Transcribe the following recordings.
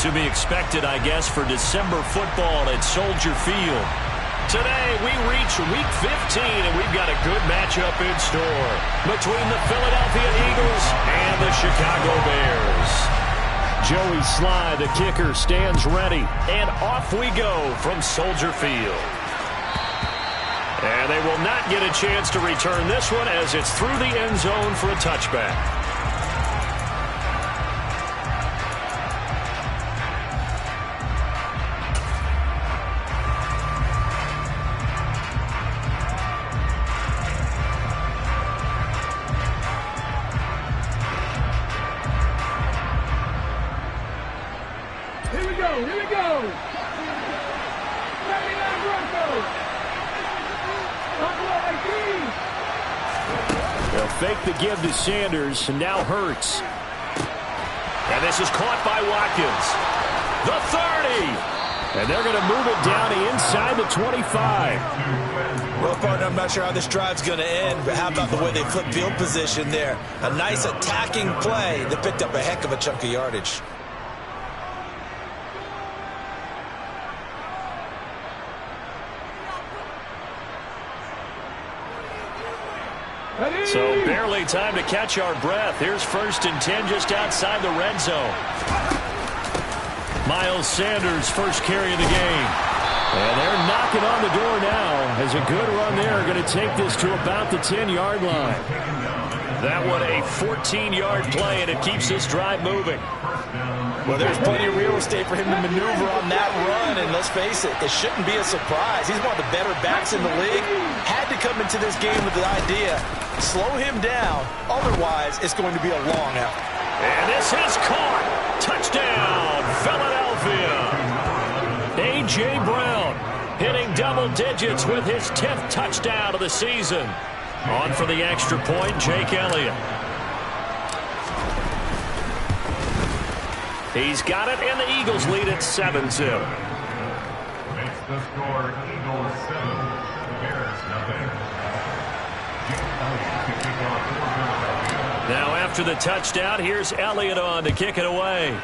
To be expected, I guess, for December football at Soldier Field. Today, we reach Week 15, and we've got a good matchup in store between the Philadelphia Eagles and the Chicago Bears. Joey Sly, the kicker, stands ready, and off we go from Soldier Field. And they will not get a chance to return this one as it's through the end zone for a touchback. Fake the give to Sanders, and now Hurts. And this is caught by Watkins. The 30. And they're going to move it down to inside the 25. Well, partner, I'm not sure how this drive's going to end, but how about the way they flip field position there? A nice attacking play that picked up a heck of a chunk of yardage. So barely time to catch our breath. Here's 1st and 10 just outside the red zone. Miles Sanders, first carry of the game. And they're knocking on the door now as a good run there. Going to take this to about the 10-yard line. That one a 14-yard play, and it keeps this drive moving. Well, there's plenty of real estate for him to maneuver on that run, and let's face it, it shouldn't be a surprise. He's one of the better backs in the league. Had to come into this game with the idea, slow him down, otherwise it's going to be a long effort. And this is caught. Touchdown, Philadelphia. A.J. Brown hitting double digits with his 10th touchdown of the season. On for the extra point, Jake Elliott. He's got it, and the Eagles lead at 7-2. Makes the score Eagles 7, Bears nothing. Now after the touchdown, here's Elliott on to kick it away.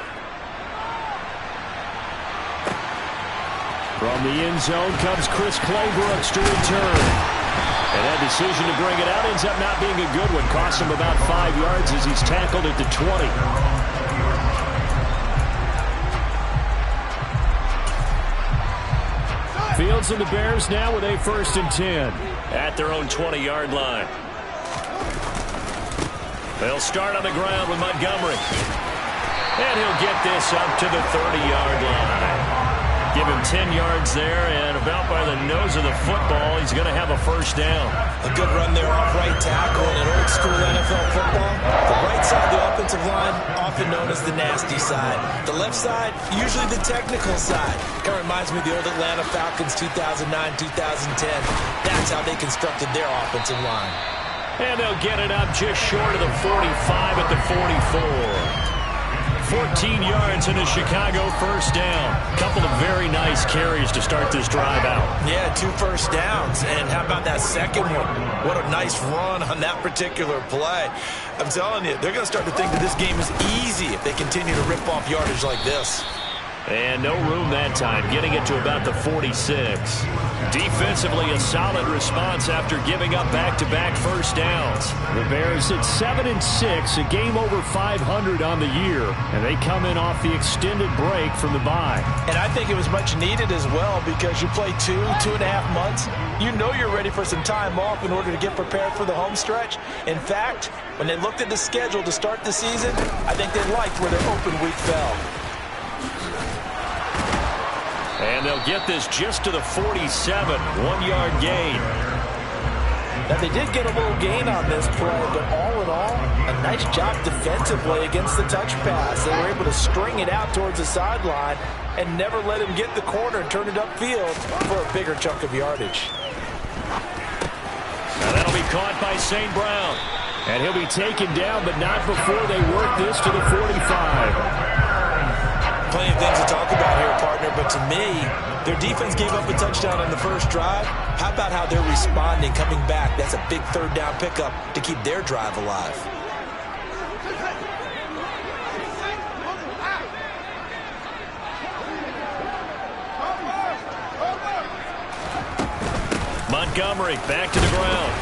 From the end zone comes Chris Claybrooks to return. And that decision to bring it out ends up not being a good one. Costs him about 5 yards as he's tackled at the 20. Fields and the Bears now with a 1st and 10. At their own 20-yard line. They'll start on the ground with Montgomery. And he'll get this up to the 30-yard line. Give him 10 yards there, and about by the nose of the football, he's going to have a 1st down. A good run there off right tackle in an old-school NFL football. The right side of the offensive line, often known as the nasty side. The left side, usually the technical side. Kind of reminds me of the old Atlanta Falcons 2009-2010. That's how they constructed their offensive line. And they'll get it up just short of the 45 at the 44. 14 yards in a Chicago 1st down. Couple of very nice carries to start this drive out. Yeah, 2 first downs. And how about that second one? What a nice run on that particular play. I'm telling you, they're going to start to think that this game is easy if they continue to rip off yardage like this. And no room that time, getting it to about the 46. Defensively, a solid response after giving up back-to-back 1st downs. The Bears at 7-6, a game over 500 on the year, and they come in off the extended break from the bye. And I think it was much needed as well because you play 2.5 months. You know you're ready for some time off in order to get prepared for the home stretch. In fact, when they looked at the schedule to start the season, I think they liked where their open week fell. And they'll get this just to the 47, 1-yard gain. Now, they did get a little gain on this play, but all in all, a nice job defensively against the touch pass. They were able to string it out towards the sideline and never let him get the corner and turn it upfield for a bigger chunk of yardage. Now that'll be caught by St. Brown. And he'll be taken down, but not before they work this to the 45. Plenty of things to talk about here, partner, but to me, their defense gave up a touchdown on the first drive. How about how they're responding, coming back? That's a big 3rd down pickup to keep their drive alive. Montgomery back to the ground.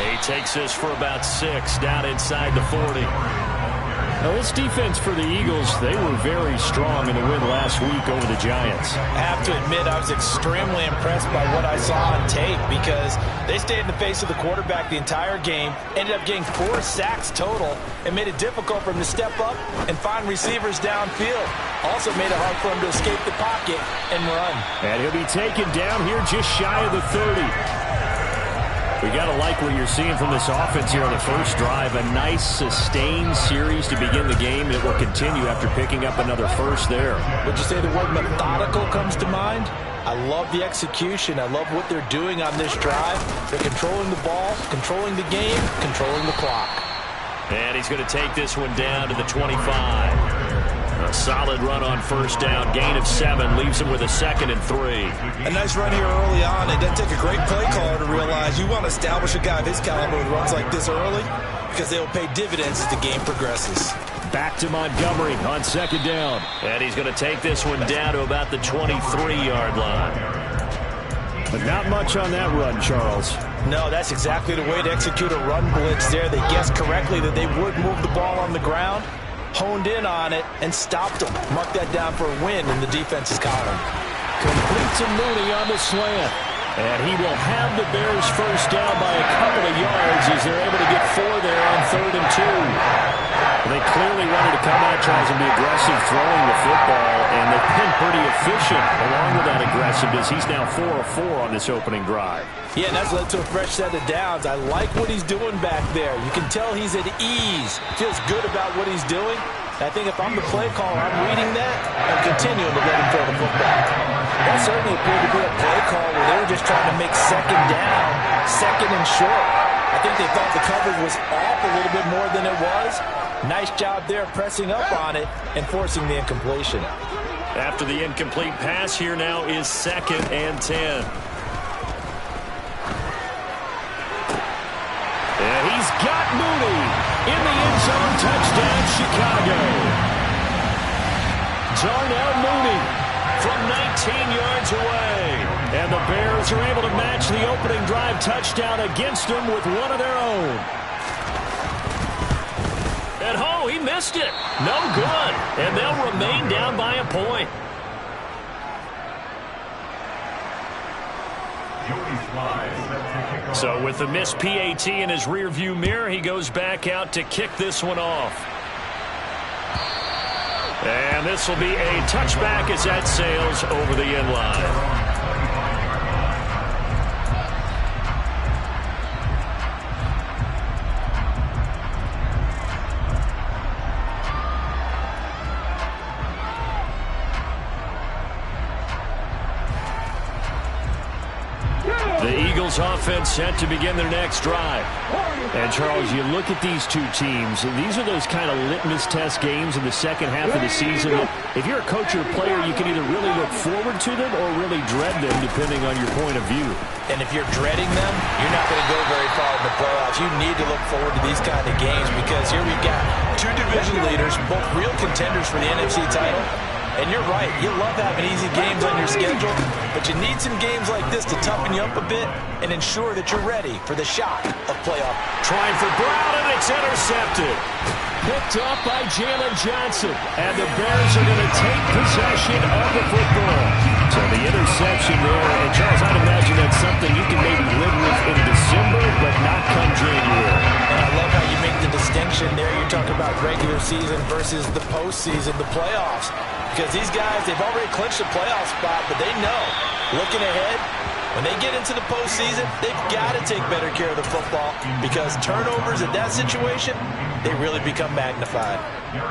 He takes this for about 6 down inside the 40. Now, this defense for the Eagles, they were very strong in the win last week over the Giants. I have to admit, I was extremely impressed by what I saw on tape because they stayed in the face of the quarterback the entire game, ended up getting 4 sacks total, and made it difficult for him to step up and find receivers downfield. Also made it hard for him to escape the pocket and run. And he'll be taken down here just shy of the 30. We got to like what you're seeing from this offense here on the first drive. A nice, sustained series to begin the game that will continue after picking up another first there. Would you say the word methodical comes to mind? I love the execution. I love what they're doing on this drive. They're controlling the ball, controlling the game, controlling the clock. And he's going to take this one down to the 25. A solid run on first down. Gain of 7 leaves him with a 2nd and 3. A nice run here early on. It doesn't take a great play caller to realize you want to establish a guy of his caliber with runs like this early because they will pay dividends as the game progresses. Back to Montgomery on 2nd down. And he's going to take this one down to about the 23-yard line. But not much on that run, Charles. No, that's exactly the way to execute a run blitz there. They guessed correctly that they would move the ball on the ground, honed in on it, and stopped them. Mark that down for a win in the defense's column. Complete to Mooney on the slant. And he will have the Bears first down by a couple of yards as they're able to get 4 there on 3rd and 2. They clearly wanted to come out, tries to be aggressive throwing the football, and they've been pretty efficient along with that aggressiveness. He's now 4 of 4 on this opening drive. Yeah, and that's led to a fresh set of downs. I like what he's doing back there. You can tell he's at ease. Feels good about what he's doing. I think if I'm the play caller, I'm reading that and continuing to let him throw the football. That certainly appeared to be a play call where they were just trying to make 2nd down, 2nd and short. I think they thought the coverage was off a little bit more than it was. Nice job there pressing up on it and forcing the incompletion. After the incomplete pass, here now is 2nd and 10. And he's got Mooney in the end zone. Touchdown, Chicago. Darnell Mooney from 19 yards away. And the Bears are able to match the opening drive touchdown against them with one of their own. At home, he missed it. No good. And they'll remain down by a point. So with the missed PAT in his rearview mirror, he goes back out to kick this one off. And this will be a touchback as that sails over the end line. Offense set to begin their next drive. And Charles, you look at these two teams, and these are those kind of litmus test games in the second half of the season. If you're a coach or a player, you can either really look forward to them or really dread them, depending on your point of view. And if you're dreading them, you're not going to go very far in the playoffs. You need to look forward to these kind of games because here we've got 2 division leaders, both real contenders for the NFC title. And you're right, you love having easy games on your schedule, but you need some games like this to toughen you up a bit and ensure that you're ready for the shock of playoff. Trying for Brown, and it's intercepted. Picked up by Jalen Johnson. And the Bears are going to take possession of the football. So the interception there, and Charles, I'd imagine that's something you can maybe live with in December, but not come January. And I love how you make the distinction there. You're talking about regular season versus the postseason, the playoffs. Because these guys, they've already clinched a playoff spot, but they know, looking ahead, when they get into the postseason, they've got to take better care of the football because turnovers in that situation, they really become magnified.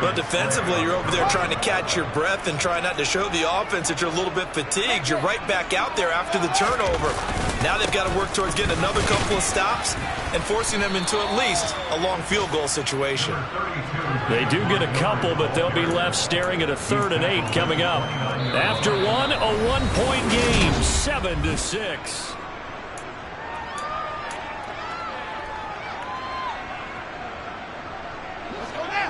But defensively, you're over there trying to catch your breath and try not to show the offense that you're a little bit fatigued. You're right back out there after the turnover. Now they've got to work towards getting another couple of stops and forcing them into at least a long field goal situation. They do get a couple, but they'll be left staring at a 3rd and 8 coming up. After one, a 1-point game, 7-6.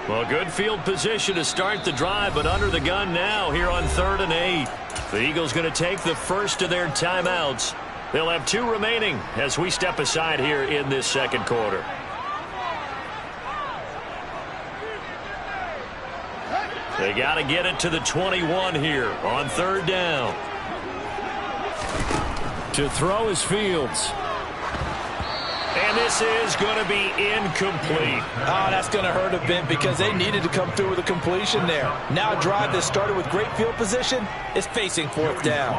Well, good field position to start the drive, but under the gun now here on 3rd and 8. The Eagles going to take the first of their timeouts. They'll have 2 remaining as we step aside here in this second quarter. They got to get it to the 21 here on 3rd down. To throw is Fields. And this is going to be incomplete. Oh, that's going to hurt a bit because they needed to come through with a completion there. Now a drive that started with great field position is facing 4th down.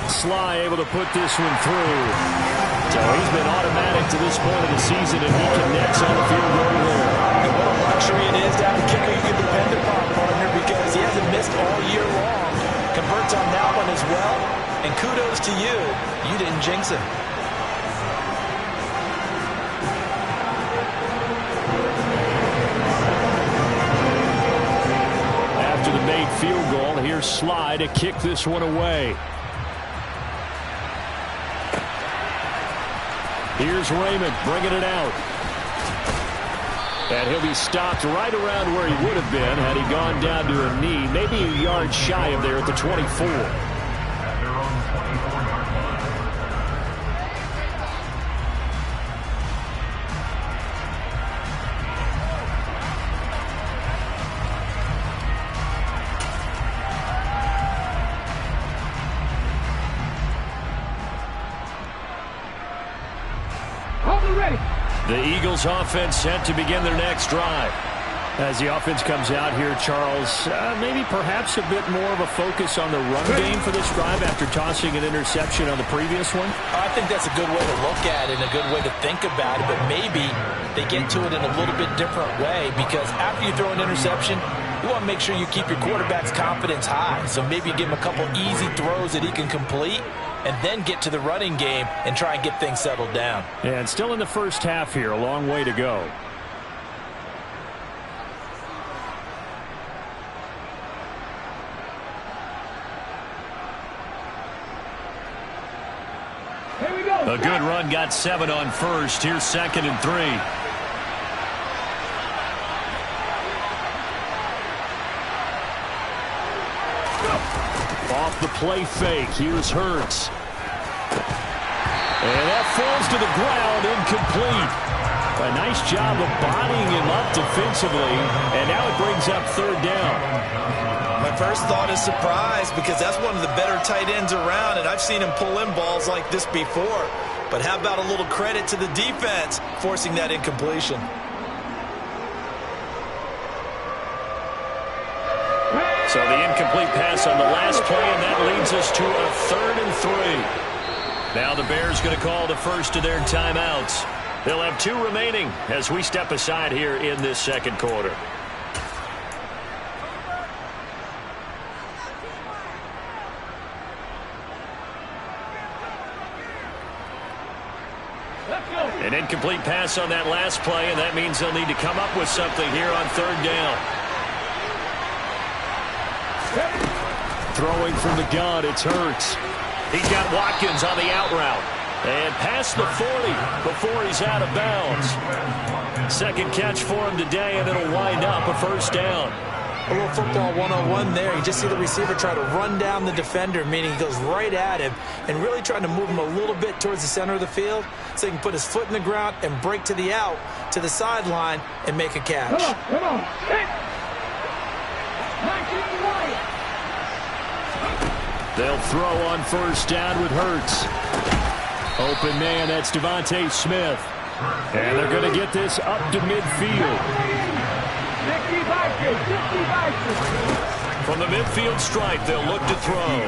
Sly able to put this one through. So he's been automatic to this point of the season, and he connects on the field goal there. And what a luxury it is to have a kicker you can depend upon, partner, because he hasn't missed all year long. Converts on that one as well. And kudos to you. You didn't jinx him. After the made field goal, here's Sly to kick this one away. Here's Raymond bringing it out. And he'll be stopped right around where he would have been had he gone down to a knee, maybe a yard shy of there at the 24. The Eagles offense set to begin their next drive. As the offense comes out here, Charles, maybe perhaps a bit more of a focus on the run game for this drive after tossing an interception on the previous one? I think that's a good way to look at it and a good way to think about it, but maybe they get to it in a little bit different way because after you throw an interception, you want to make sure you keep your quarterback's confidence high. So maybe you give him a couple easy throws that he can complete and then get to the running game and try and get things settled down. And still in the first half here, a long way to go. A good run got 7 on first. Here's 2nd and 3. Off the play fake. Here's Hurts. And that falls to the ground, incomplete. A nice job of bodying him up defensively. And now it brings up 3rd down. My first thought is surprise because that's one of the better tight ends around, and I've seen him pull in balls like this before. But how about a little credit to the defense forcing that incompletion? So the incomplete pass on the last play, and that leads us to a 3rd and 3. Now the Bears going to call the first of their timeouts. They'll have 2 remaining as we step aside here in this second quarter. An incomplete pass on that last play, and that means they'll need to come up with something here on 3rd down. Throwing from the gun, it's Hurts. He's got Watkins on the out route. And past the 40 before he's out of bounds. Second catch for him today, and it'll wind up a 1st down. A little football 101 there. You just see the receiver try to run down the defender, meaning he goes right at him and really trying to move him a little bit towards the center of the field so he can put his foot in the ground and break to the out, to the sideline, and make a catch. Come on. Hey. They'll throw on 1st down with Hurts. Open man, that's Devontae Smith. And they're going to get this up to midfield. From the midfield stripe, they'll look to throw.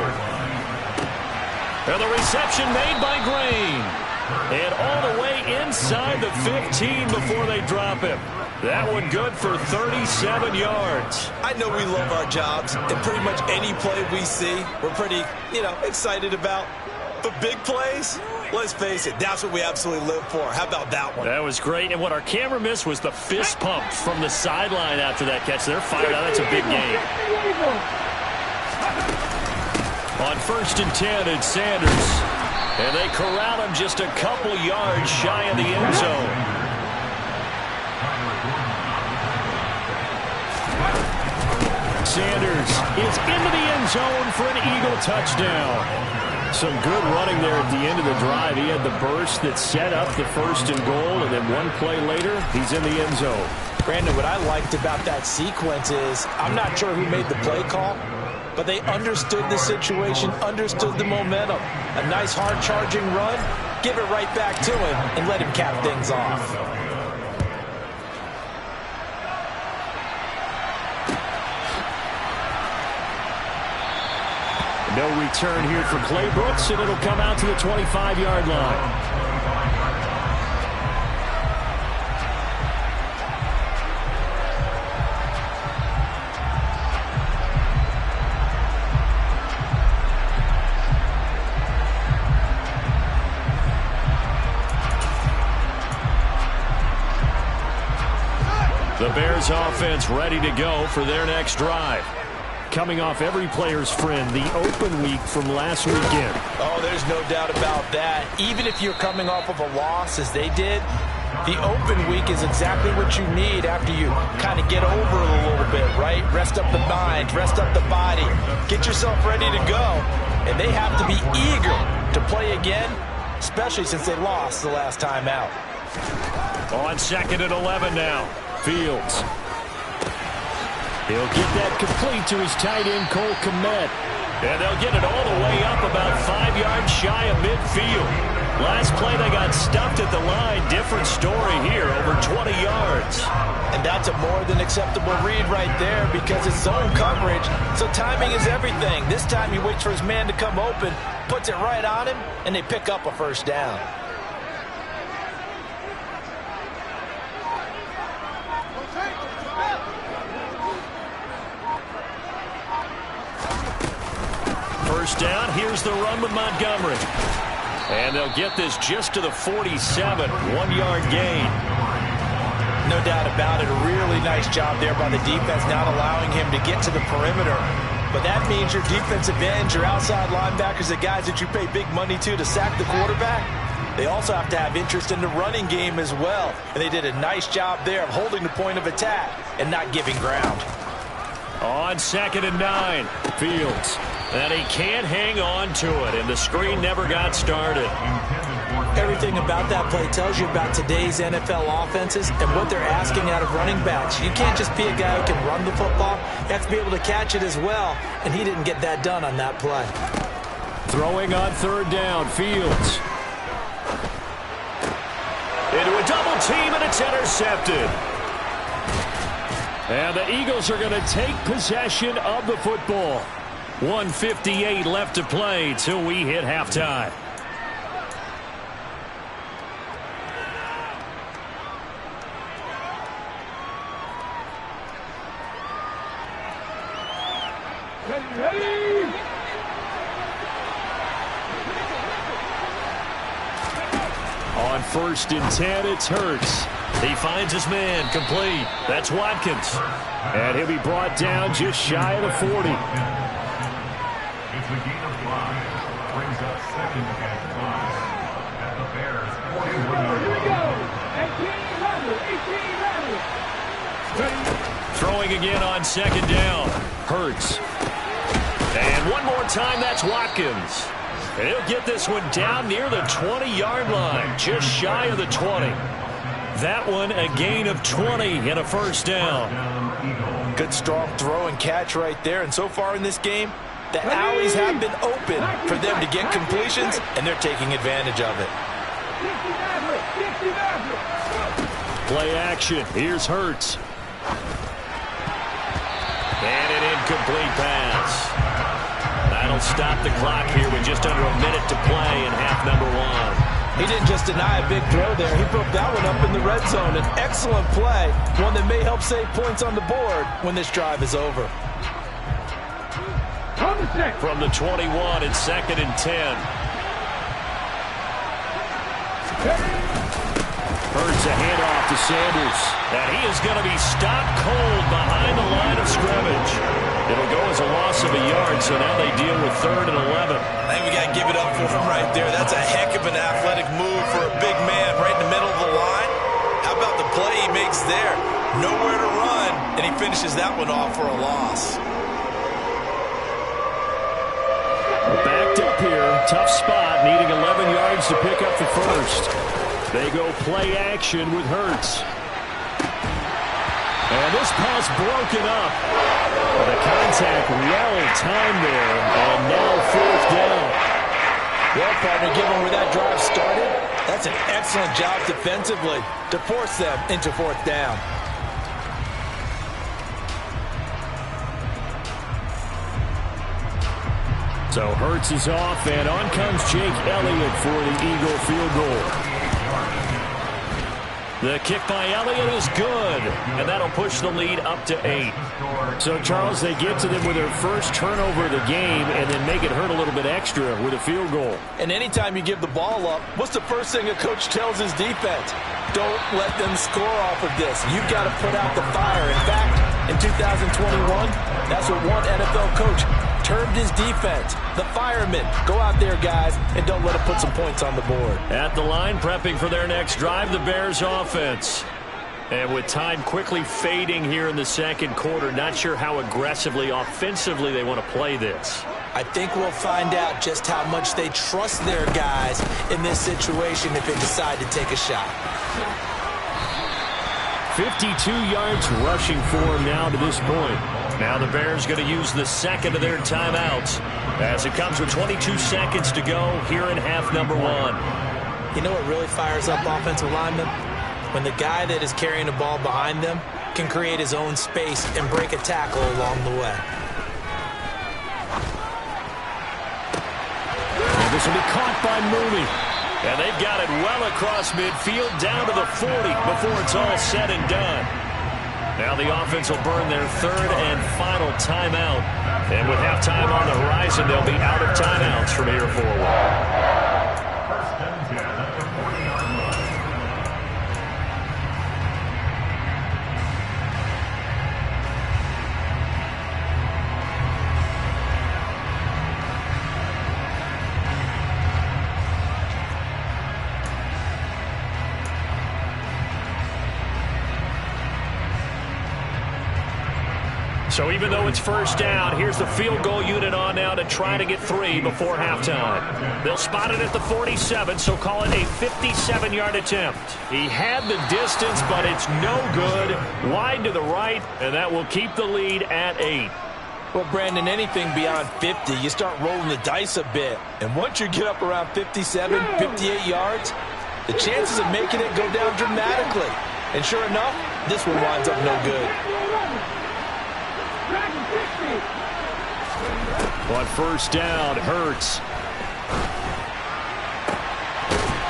And the reception made by Green. And all the way inside the 15 before they drop him. That one good for 37 yards. I know we love our jobs, and pretty much any play we see, we're pretty, excited about. But big plays, let's face it, that's what we absolutely live for. How about that one? That was great, and what our camera missed was the fist pump from the sideline after that catch. They're fired out. That's a big game. On 1st and 10, it's Sanders. And they corral him just a couple yards shy of the end zone. Sanders is into the end zone for an Eagle touchdown. Some good running there at the end of the drive. He had the burst that set up the 1st and goal, and then one play later, he's in the end zone. Brandon, what I liked about that sequence is I'm not sure who made the play call, but they understood the situation, understood the momentum. A nice hard-charging run, give it right back to him, and let him cap things off. No return here for Clay Brooks, and it'll come out to the 25-yard line. The Bears offense ready to go for their next drive. Coming off every player's friend, the open week from last weekend. Oh, there's no doubt about that. Even if you're coming off of a loss as they did, the open week is exactly what you need after you kind of get over it a little bit, right? Rest up the mind, rest up the body, get yourself ready to go. And they have to be eager to play again, especially since they lost the last time out. On 2nd and 11 now, Fields. He'll get that complete to his tight end, Cole Kmet. And they'll get it all the way up about 5 yards shy of midfield. Last play, they got stuffed at the line. Different story here, over 20 yards. And that's a more than acceptable read right there because it's zone coverage, so timing is everything. This time he waits for his man to come open, puts it right on him, and they pick up a 1st down. First down, here's the run with Montgomery. And they'll get this just to the 47, 1-yard gain. No doubt about it, a really nice job there by the defense, not allowing him to get to the perimeter. But that means your defensive ends, your outside linebackers, the guys that you pay big money to sack the quarterback, they also have to have interest in the running game as well. And they did a nice job there of holding the point of attack and not giving ground. On 2nd and 9, Fields. And he can't hang on to it, and the screen never got started. Everything about that play tells you about today's NFL offenses and what they're asking out of running backs. You can't just be a guy who can run the football. You have to be able to catch it as well, and he didn't get that done on that play. Throwing on 3rd down, Fields. Into a double team, and it's intercepted. And the Eagles are going to take possession of the football. 1:58 left to play till we hit halftime. Ready. On 1st and 10, it's Hurts. He finds his man, complete. That's Watkins. And he'll be brought down just shy of the 40. It's a gain of 5. Brings up 2nd and 5. At the Bears 41. Here we go. 18 Throwing again on 2nd down. Hurts. And one more time, that's Watkins. And he'll get this one down near the 20-yard line, just shy of the 20. That one a gain of 20 and a 1st down. Good strong throw and catch right there. And so far in this game, the alleys have been open for them to get completions, and they're taking advantage of it. Play action. Here's Hurts. And an incomplete pass. That'll stop the clock here with just under a minute to play in half number 1. He didn't just deny a big throw there. He broke that one up in the red zone. An excellent play, one that may help save points on the board when this drive is over. From the 21, it's 2nd and 10. Hurts a handoff to Sanders. And he is going to be stopped cold behind the line of scrimmage. It'll go as a loss of a yard, so now they deal with 3rd and 11. I think we got to give it up for him right there. That's a heck of an athletic move for a big man right in the middle of the line. How about the play he makes there? Nowhere to run, and he finishes that one off for a loss. Backed up here, tough spot, needing 11 yards to pick up the first. They go play action with Hurts. And this pass broken up. The contact well timed there, and now fourth down. Well, partner, given where that drive started, that's an excellent job defensively to force them into fourth down. So Hurts is off, and on comes Jake Elliott for the Eagle field goal. The kick by Elliott is good, and that'll push the lead up to 8. So, Charles, they get to them with their first turnover of the game and then make it hurt a little bit extra with a field goal. And anytime you give the ball up, what's the first thing a coach tells his defense? Don't let them score off of this. You've got to put out the fire. In fact, in 2021, that's what one NFL coach termed his defense, the firemen. Go out there, guys, and don't let them put some points on the board. At the line, prepping for their next drive, the Bears offense. And with time quickly fading here in the second quarter, not sure how aggressively, offensively they want to play this. I think we'll find out just how much they trust their guys in this situation if they decide to take a shot. 52 yards rushing for him now to this point. Now the Bears going to use the second of their timeouts as it comes with 22 seconds to go here in half number 1. You know what really fires up offensive linemen? When the guy that is carrying the ball behind them can create his own space and break a tackle along the way. And this will be caught by Mooney. And they've got it well across midfield down to the 40 before it's all said and done. Now the offense will burn their third and final timeout. And with halftime on the horizon, they'll be out of timeouts from here forward. First and 10 at the 40-yard line. So even though it's first down, here's the field goal unit on now to try to get 3 before halftime. They'll spot it at the 47, so call it a 57-yard attempt. He had the distance, but it's no good. Wide to the right, and that will keep the lead at 8. Well, Brandon, anything beyond 50, you start rolling the dice a bit. And once you get up around 57, 58 yards, the chances of making it go down dramatically. And sure enough, this one winds up no good. On first down, Hurts.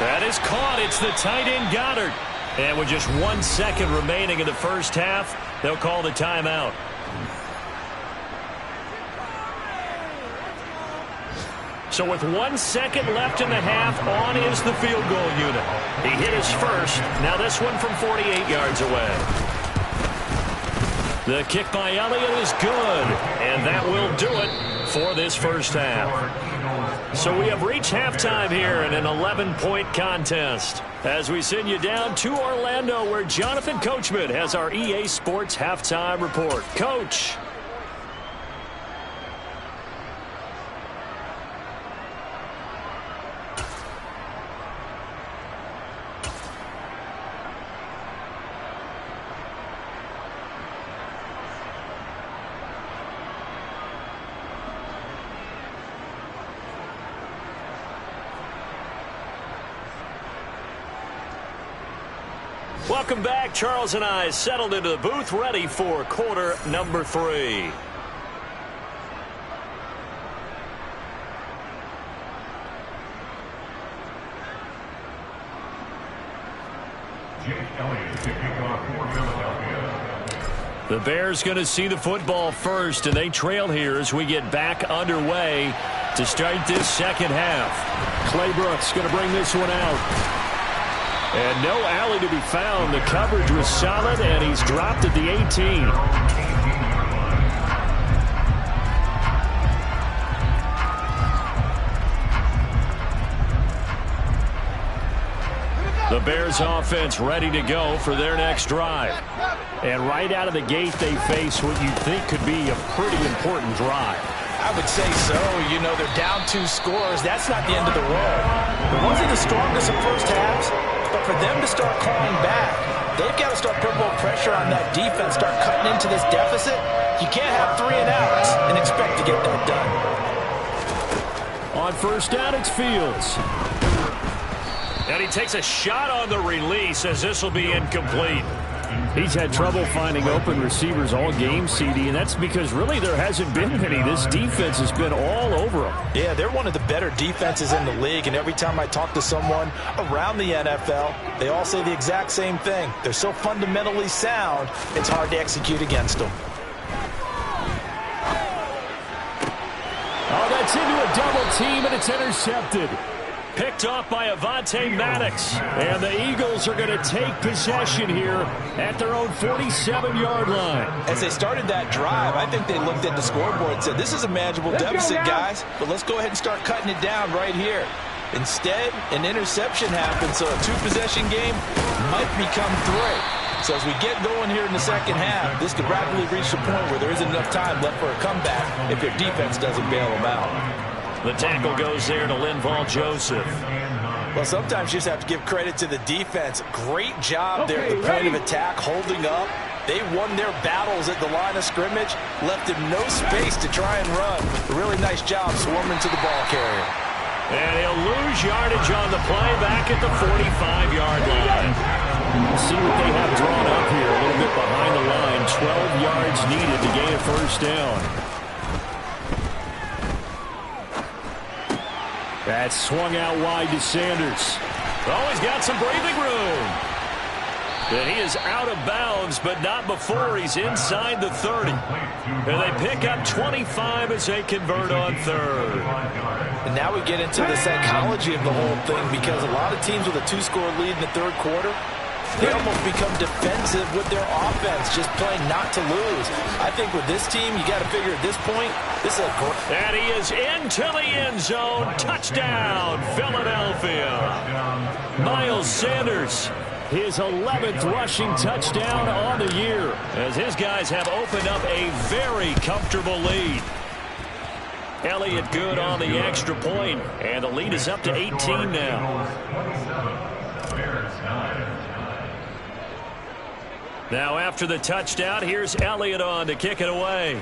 That is caught. It's the tight end, Goddard. And with just 1 second remaining in the first half, they'll call the timeout. So with 1 second left in the half, on is the field goal unit. He hit his first. Now this one from 48 yards away. The kick by Elliott is good, and that will do it for this first half. So we have reached halftime here in an 11-point contest as we send you down to Orlando where Jonathan Coachman has our EA Sports halftime report. Coach. Welcome back. Charles and I settled into the booth, ready for quarter number 3. Jake Elliott to kick off for Philadelphia. The Bears going to see the football first, and they trail here as we get back underway to start this second half. Clay Brooks going to bring this one out. And no alley to be found. The coverage was solid, and he's dropped at the 18. The Bears offense ready to go for their next drive. And right out of the gate, they face what you think could be a pretty important drive. I would say so. You know, they're down 2 scores. That's not the end of the road. It wasn't the strongest of first halves, but for them to start clawing back, they've got to start putting more pressure on that defense, start cutting into this deficit. You can't have 3 and outs and expect to get that done. On first down, it's Fields. And he takes a shot on the release as this will be incomplete. He's had trouble finding open receivers all game, CD, and that's because really there hasn't been many. This defense has been all over them. Yeah, they're one of the better defenses in the league, and every time I talk to someone around the NFL, they all say the exact same thing. They're so fundamentally sound, it's hard to execute against them. Oh, that's into a double team, and it's intercepted. Picked off by Avonte Maddox. And the Eagles are going to take possession here at their own 47-yard line. As they started that drive, I think they looked at the scoreboard and said, this is a manageable deficit, guys, but let's go ahead and start cutting it down right here. Instead, an interception happened, so a 2-possession game might become 3. So as we get going here in the second half, this could rapidly reach the point where there isn't enough time left for a comeback if your defense doesn't bail them out. The tackle goes there to Linval Joseph. Well, sometimes you just have to give credit to the defense. Great job there at the point of attack, holding up. They won their battles at the line of scrimmage, left them no space to try and run. A really nice job swarming to the ball carrier. And he'll lose yardage on the play back at the 45-yard line. See what they have drawn up here, a little bit behind the line. 12 yards needed to gain a first down. That's swung out wide to Sanders. Oh, he's got some breathing room. And he is out of bounds, but not before he's inside the 30. And they pick up 25 as they convert on third. And now we get into the psychology of the whole thing, because a lot of teams with a 2-score lead in the third quarter, they almost become defensive with their offense, just playing not to lose. I think with this team, you got to figure at this point, this is a great... And he is into the end zone. Touchdown, Philadelphia. Miles Sanders, his 11th rushing touchdown on the year, as his guys have opened up a very comfortable lead. Elliott good on the extra point, and the lead is up to 18 now. Now after the touchdown, here's Elliott on to kick it away.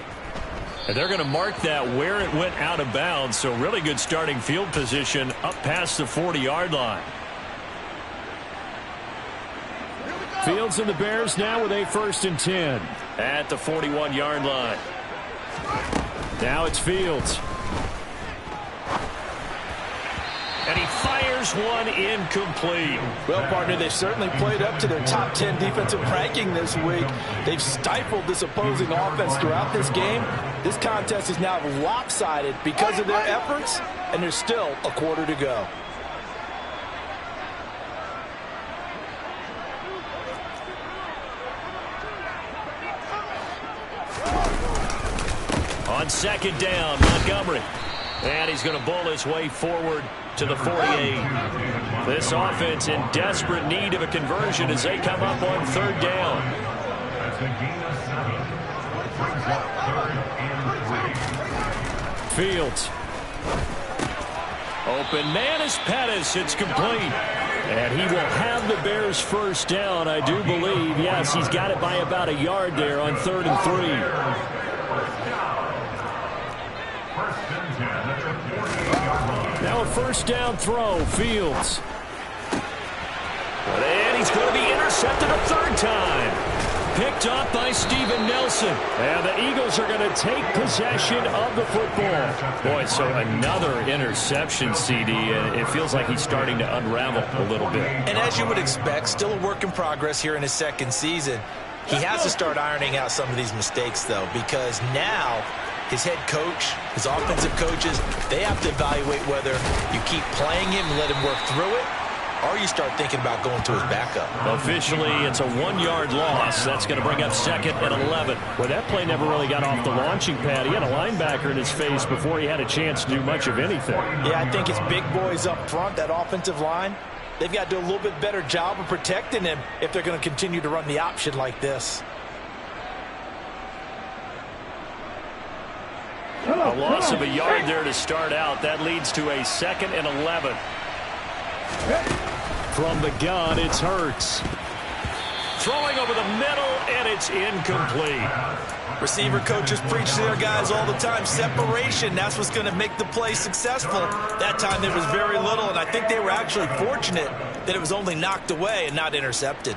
And they're going to mark that where it went out of bounds, so really good starting field position up past the 40-yard line. Fields and the Bears now with a 1st and 10. At the 41-yard line. Now it's Fields. And he fires one incomplete. Well, partner, they've certainly played up to their top 10 defensive ranking this week. They've stifled this opposing offense throughout this game. This contest is now lopsided because of their efforts, and there's still a quarter to go. On second down, Montgomery. And he's going to bowl his way forward to the 48. This offense in desperate need of a conversion as they come up on third down. Fields. Open man is Pettis. It's complete. And he will have the Bears first down, I do believe. Yes, he's got it by about a yard there on 3rd and 3. Now a first down throw, Fields. And he's going to be intercepted a third time. Picked off by Steven Nelson. And the Eagles are going to take possession of the football. Boy, so another interception, CD, and it feels like he's starting to unravel a little bit. And as you would expect, still a work in progress here in his second season. He has to start ironing out some of these mistakes, though, because now his head coach, his offensive coaches, they have to evaluate whether you keep playing him and let him work through it, or you start thinking about going to his backup. Officially, it's a 1-yard loss. That's going to bring up 2nd and 11. Well, that play never really got off the launching pad. He had a linebacker in his face before he had a chance to do much of anything. Yeah, I think it's big boys up front, that offensive line. They've got to do a little bit better job of protecting him if they're going to continue to run the option like this. A loss of a yard there to start out. That leads to a 2nd and 11. From the gun, it's Hurts. Throwing over the middle, and it's incomplete. Receiver coaches preach to their guys all the time. Separation, that's what's going to make the play successful. That time there was very little, and I think they were actually fortunate that it was only knocked away and not intercepted.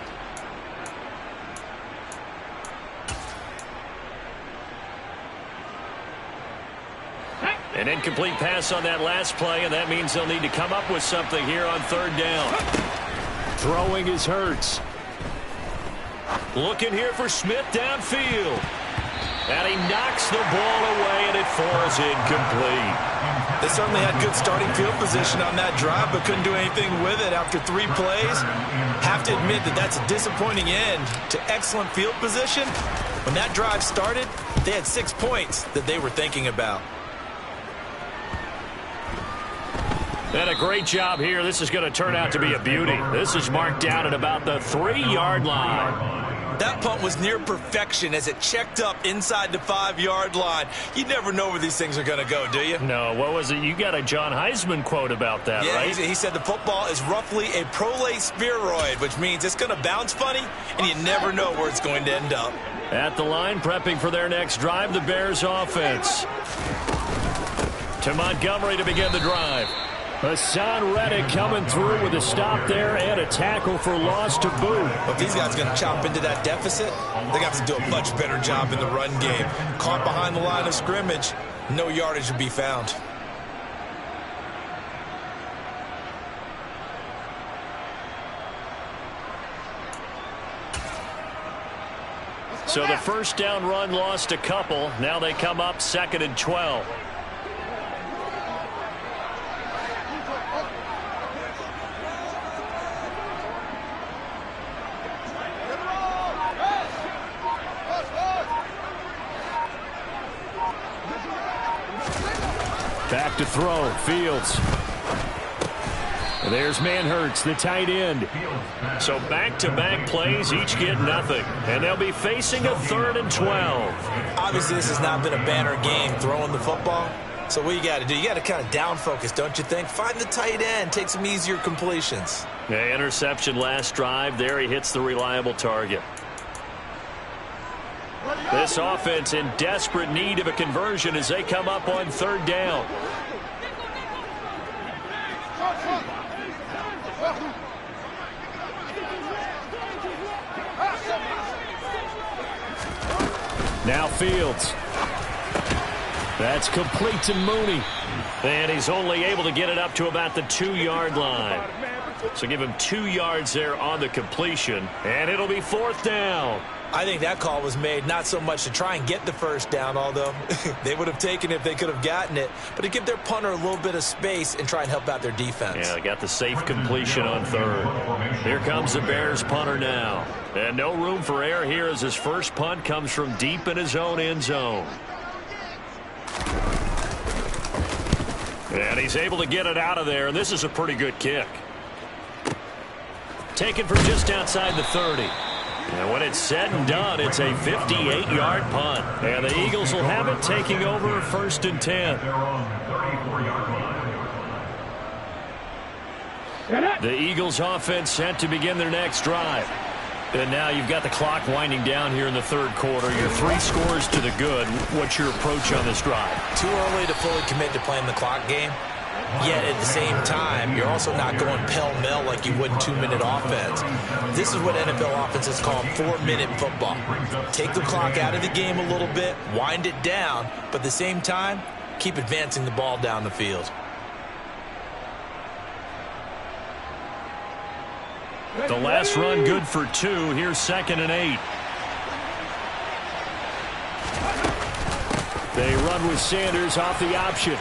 An incomplete pass on that last play, and that means they'll need to come up with something here on 3rd down. Throwing is Hurts. Looking here for Smith downfield. And he knocks the ball away, and it falls incomplete. They certainly had good starting field position on that drive, but couldn't do anything with it after 3 plays. Have to admit that that's a disappointing end to excellent field position. When that drive started, they had 6 points that they were thinking about. And a great job here. This is going to turn out to be a beauty. This is marked down at about the 3-yard line. That punt was near perfection as it checked up inside the 5-yard line. You never know where these things are going to go, do you? No, what was it? You got a John Heisman quote about that, yeah, right? He said the football is roughly a prolate spheroid, which means it's going to bounce funny, and you never know where it's going to end up. At the line, prepping for their next drive, the Bears offense. To Montgomery to begin the drive. Hassan Reddick coming through with a stop there and a tackle for loss to boot. If these guys are going to chop into that deficit, they got to do a much better job in the run game. Caught behind the line of scrimmage, no yardage to be found. So the first down run lost a couple. Now they come up 2nd and 12. Back to throw, Fields. There's Manhurts, the tight end. So back-to-back plays, each get nothing. And they'll be facing a 3rd and 12. Obviously, this has not been a banner game throwing the football. So what you got to do, you got to kind of down focus, don't you think? Find the tight end, take some easier completions. Yeah, interception last drive. There he hits the reliable target. This offense in desperate need of a conversion as they come up on 3rd down. Now Fields. That's complete to Mooney. And he's only able to get it up to about the 2-yard line. So give him 2 yards there on the completion. And it'll be 4th down. I think that call was made not so much to try and get the first down, although they would have taken it if they could have gotten it, but to give their punter a little bit of space and try and help out their defense. Yeah, they got the safe completion on 3rd. Here comes the Bears punter now. And no room for error here as his first punt comes from deep in his own end zone. And he's able to get it out of there, and this is a pretty good kick. Taken from just outside the 30. And when it's said and done, it's a 58-yard punt. And the Eagles will have it, taking over 1st and 10. The Eagles offense set to begin their next drive. And now you've got the clock winding down here in the 3rd quarter. You're 3 scores to the good. What's your approach on this drive? Too early to fully commit to playing the clock game. Yet at the same time, you're also not going pell-mell like you would in 2-minute offense. This is what NFL offenses call 4-minute football. Take the clock out of the game a little bit, wind it down, but at the same time, keep advancing the ball down the field. The last run good for 2. Here's 2nd and 8. They run with Sanders off the option.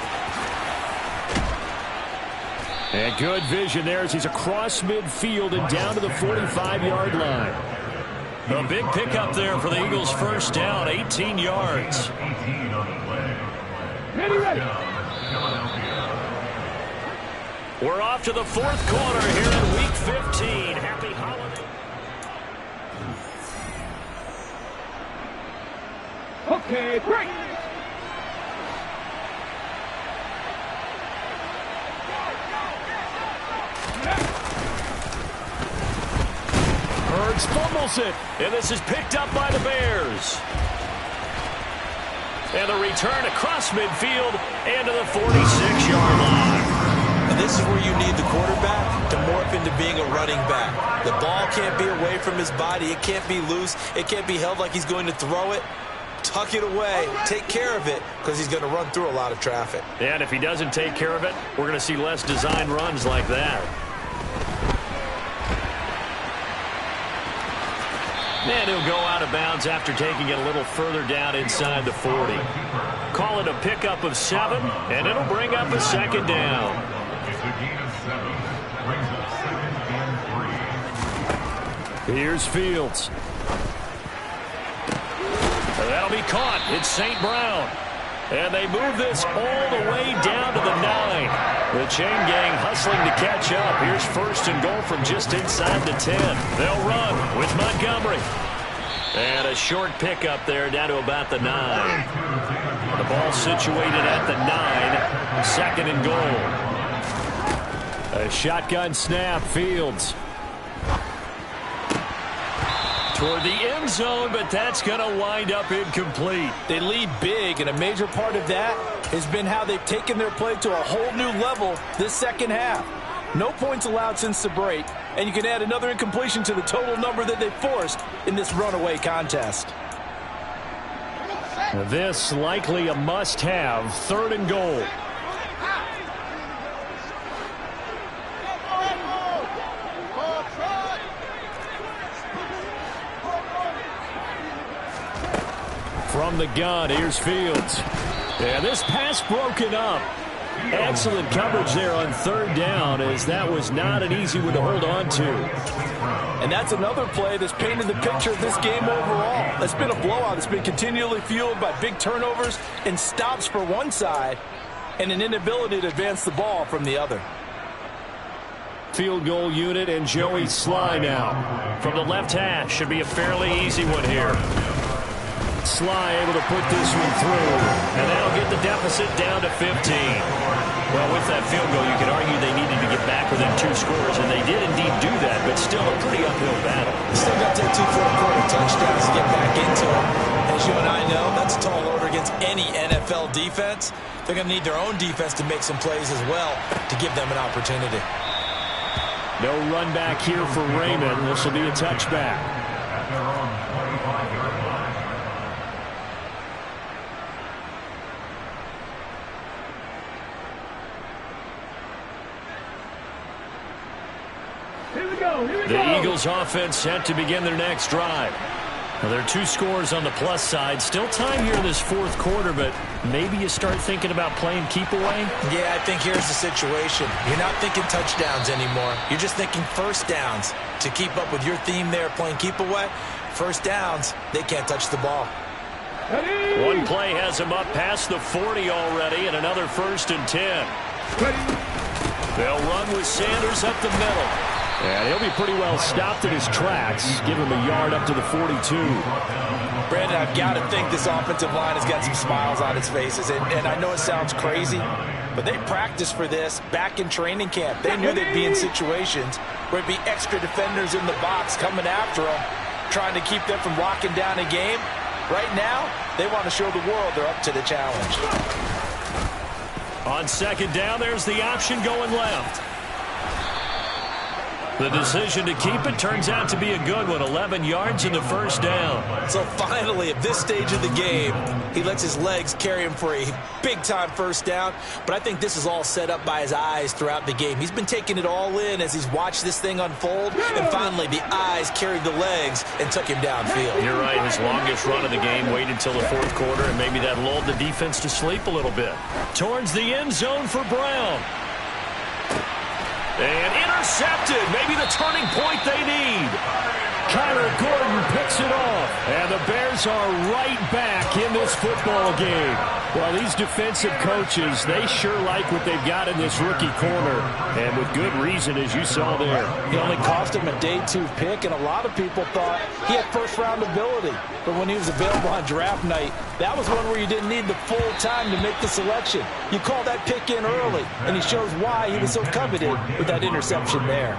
And good vision there as he's across midfield and down to the 45-yard line. A big pickup there for the Eagles' first down, 18 yards. We're off to the 4th quarter here in Week 15. Happy holiday. Okay, great. Edwards fumbles it. And this is picked up by the Bears. And the return across midfield and to the 46-yard line. And this is where you need the quarterback to morph into being a running back. The ball can't be away from his body. It can't be loose. It can't be held like he's going to throw it. Tuck it away. Take care of it because he's going to run through a lot of traffic. And if he doesn't take care of it, we're going to see less design runs like that. And he'll go out of bounds after taking it a little further down inside the 40. Call it a pickup of 7, and it'll bring up a second down. It's a gain of 7. Brings up 2nd and 3. Here's Fields. That'll be caught. It's St. Brown. And they move this all the way down to the 9. The chain gang hustling to catch up. Here's 1st and goal from just inside the 10. They'll run with Montgomery. And a short pickup there down to about the 9. The ball situated at the 9. 2nd and goal. A shotgun snap. Fields. Toward the end zone, but that's going to wind up incomplete. They lead big, and a major part of that has been how they've taken their play to a whole new level this second half. No points allowed since the break, and you can add another incompletion to the total number that they forced in this runaway contest. This likely a must-have. 3rd and goal. From the gun, here's Fields. And this pass broken up. Excellent coverage there on 3rd down, as that was not an easy one to hold on to. And that's another play that's painted the picture of this game overall. It's been a blowout. It's been continually fueled by big turnovers and stops for one side and an inability to advance the ball from the other. Field goal unit and Joey Sly now. From the left hash, should be a fairly easy one here. Sly able to put this one through. And that'll get the deficit down to 15. Well, with that field goal, you could argue they needed to get back within 2 scores, and they did indeed do that, but still a pretty uphill battle. Still got to take 2 fourth-quarter touchdowns to get back into it. As you and I know, that's a tall order against any NFL defense. They're going to need their own defense to make some plays as well to give them an opportunity. No run back here for Raymond. This will be a touchback. At their own 25-yard line. The Eagles offense set to begin their next drive. Well, there are 2 scores on the plus side. Still time here in this 4th quarter, but maybe you start thinking about playing keep away? Yeah, I think here's the situation. You're not thinking touchdowns anymore. You're just thinking 1st downs. To keep up with your theme there, playing keep away, 1st downs, they can't touch the ball. One play has them up past the 40 already, and another 1st and 10. They'll run with Sanders up the middle. And he'll be pretty well stopped in his tracks. Give him a yard up to the 42. Brandon, I've got to think this offensive line has got some smiles on its faces. And I know it sounds crazy, but they practiced for this back in training camp. They knew they'd be in situations where it'd be extra defenders in the box coming after them, trying to keep them from locking down a game. Right now, they want to show the world they're up to the challenge. On 2nd down, there's the option going left. The decision to keep it turns out to be a good one. 11 yards in the 1st down. So finally, at this stage of the game, he lets his legs carry him for a big-time 1st down. But I think this is all set up by his eyes throughout the game. He's been taking it all in as he's watched this thing unfold. And finally, the eyes carried the legs and took him downfield. You're right. His longest run of the game waited until the 4th quarter, and maybe that lulled the defense to sleep a little bit. Towards the end zone for Brown. And intercepted. Maybe the turning point they need. Kyler Gordon picks it off. And the Bears are right back in this football game. Well, these defensive coaches, they sure like what they've got in this rookie corner. And with good reason, as you saw there. He only cost him a day 2 pick, and a lot of people thought he had 1st-round ability. But when he was available on draft night, that was one where you didn't need the full time to make the selection. You call that pick in early, and he shows why he was so coveted with that interception there.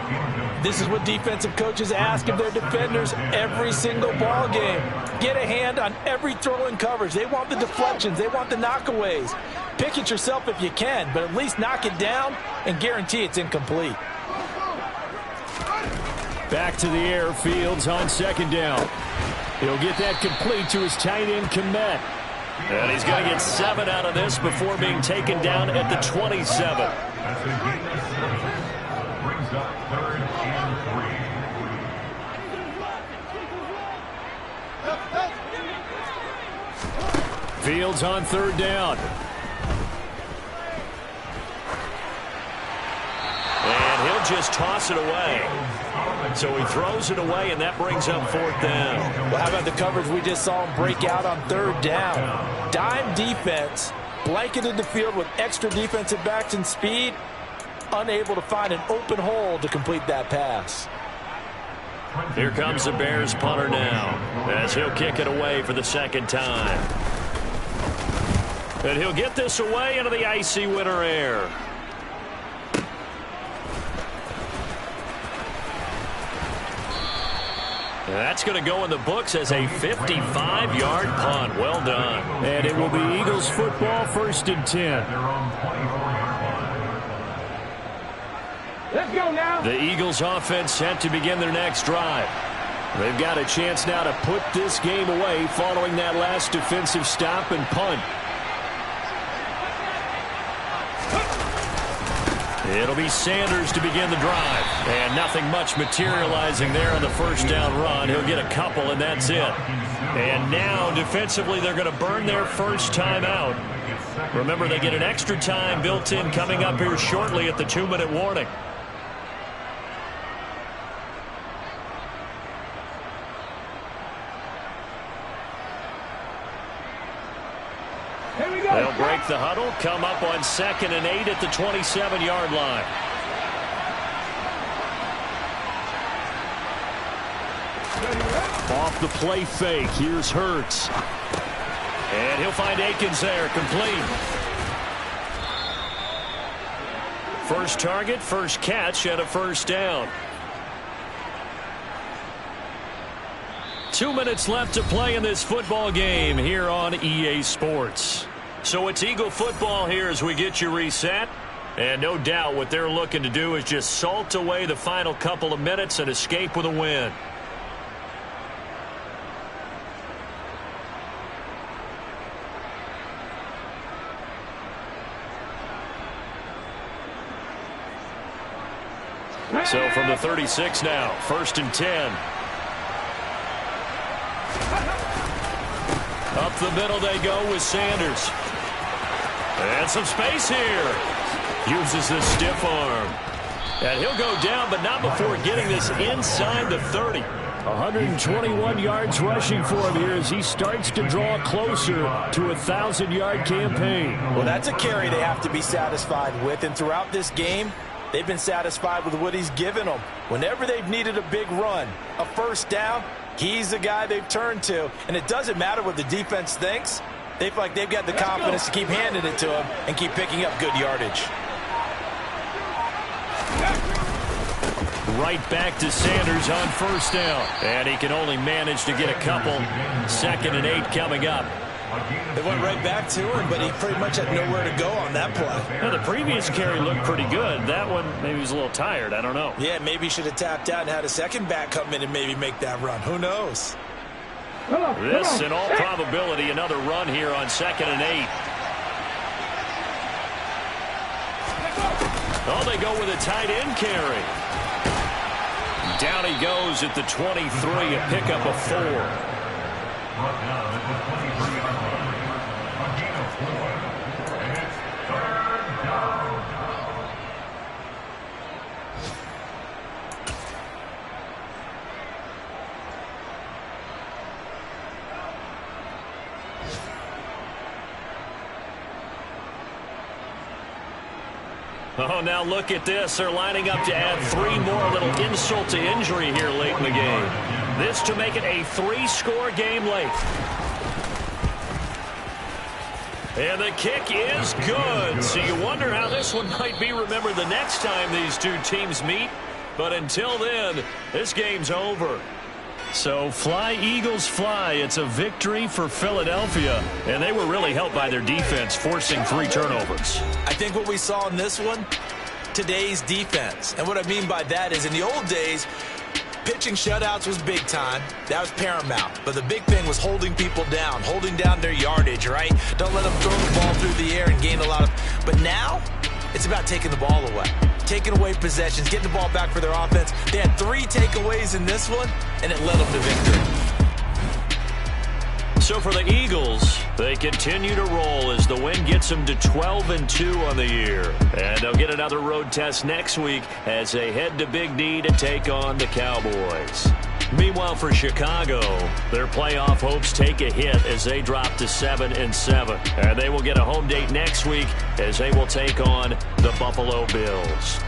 This is what defensive coaches ask of their defense. defenders every single ball game. Get a hand on every throw in coverage. They want the deflections. They want the knockaways. Pick it yourself if you can, but at least knock it down and guarantee it's incomplete. Back to the air. Fields on second down. He'll get that complete to his tight end, Komet. And he's going to get 7 out of this before being taken down at the 27. That's a gain of 7. Brings up 3rd and 3. Fields on third down. And he'll just toss it away. So he throws it away, and that brings up 4th down. Well, how about the coverage we just saw him break out on third down? Dime defense, blanketed the field with extra defensive backs and speed, unable to find an open hole to complete that pass. Here comes the Bears punter now, as he'll kick it away for the second time. And he'll get this away into the icy winter air. That's going to go in the books as a 55-yard punt. Well done. And it will be Eagles football, 1st and 10. Let's go now. The Eagles offense set to begin their next drive. They've got a chance now to put this game away following that last defensive stop and punt. It'll be Sanders to begin the drive. And nothing much materializing there on the first down run. He'll get a couple, and that's it. And now, defensively, they're going to burn their first time out. Remember, they get an extra time built in coming up here shortly at the 2-minute warning. They'll break the huddle, come up on 2nd and 8 at the 27-yard line. Off the play fake, here's Hurts. And he'll find Akins there, complete. First target, first catch, and a first down. 2 minutes left to play in this football game here on EA Sports. So it's Eagle football here as we get you reset. And no doubt what they're looking to do is just salt away the final couple of minutes and escape with a win. So from the 36 now, 1st and 10. Up the middle they go with Sanders. And some space here. Uses the stiff arm. And he'll go down, but not before getting this inside the 30. 121 yards rushing for him here as he starts to draw closer to a 1,000-yard campaign. Well, that's a carry they have to be satisfied with. And throughout this game, they've been satisfied with what he's given them. Whenever they've needed a big run, a first down, he's the guy they've turned to. And it doesn't matter what the defense thinks. They feel like they've got the confidence to keep handing it to him and keep picking up good yardage. Right back to Sanders on first down. And he can only manage to get a couple. 2nd and 8 coming up. They went right back to him, but he pretty much had nowhere to go on that play. Now, the previous carry looked pretty good. That one, maybe he was a little tired. I don't know. Yeah, maybe he should have tapped out and had a second back come in and maybe make that run. Who knows? This, in all probability, another run here on 2nd and 8. Oh, they go with a tight end carry. Down he goes at the 23, a pickup of 4. Brought down at the 23-yard line. A gain of 4. And it's 3rd down. Oh, now look at this. They're lining up to add 3 more, little insult to injury here late in the game. This to make it a 3-score game late. And the kick is good. So you wonder how this one might be remembered the next time these two teams meet. But until then, this game's over. So fly, Eagles, fly. It's a victory for Philadelphia, and they were really helped by their defense, forcing 3 turnovers. I think what we saw in this one, today's defense. And what I mean by that is in the old days, pitching shutouts was big time. That was paramount. But the big thing was holding people down, holding down their yardage, right? Don't let them throw the ball through the air and gain a lot of... But now, it's about taking the ball away. Taking away possessions, getting the ball back for their offense. They had 3 takeaways in this one, and it led them to victory. So for the Eagles, they continue to roll as the win gets them to 12-2 on the year. And they'll get another road test next week as they head to Big D to take on the Cowboys. Meanwhile, for Chicago, their playoff hopes take a hit as they drop to 7-7. And they will get a home date next week as they will take on the Buffalo Bills.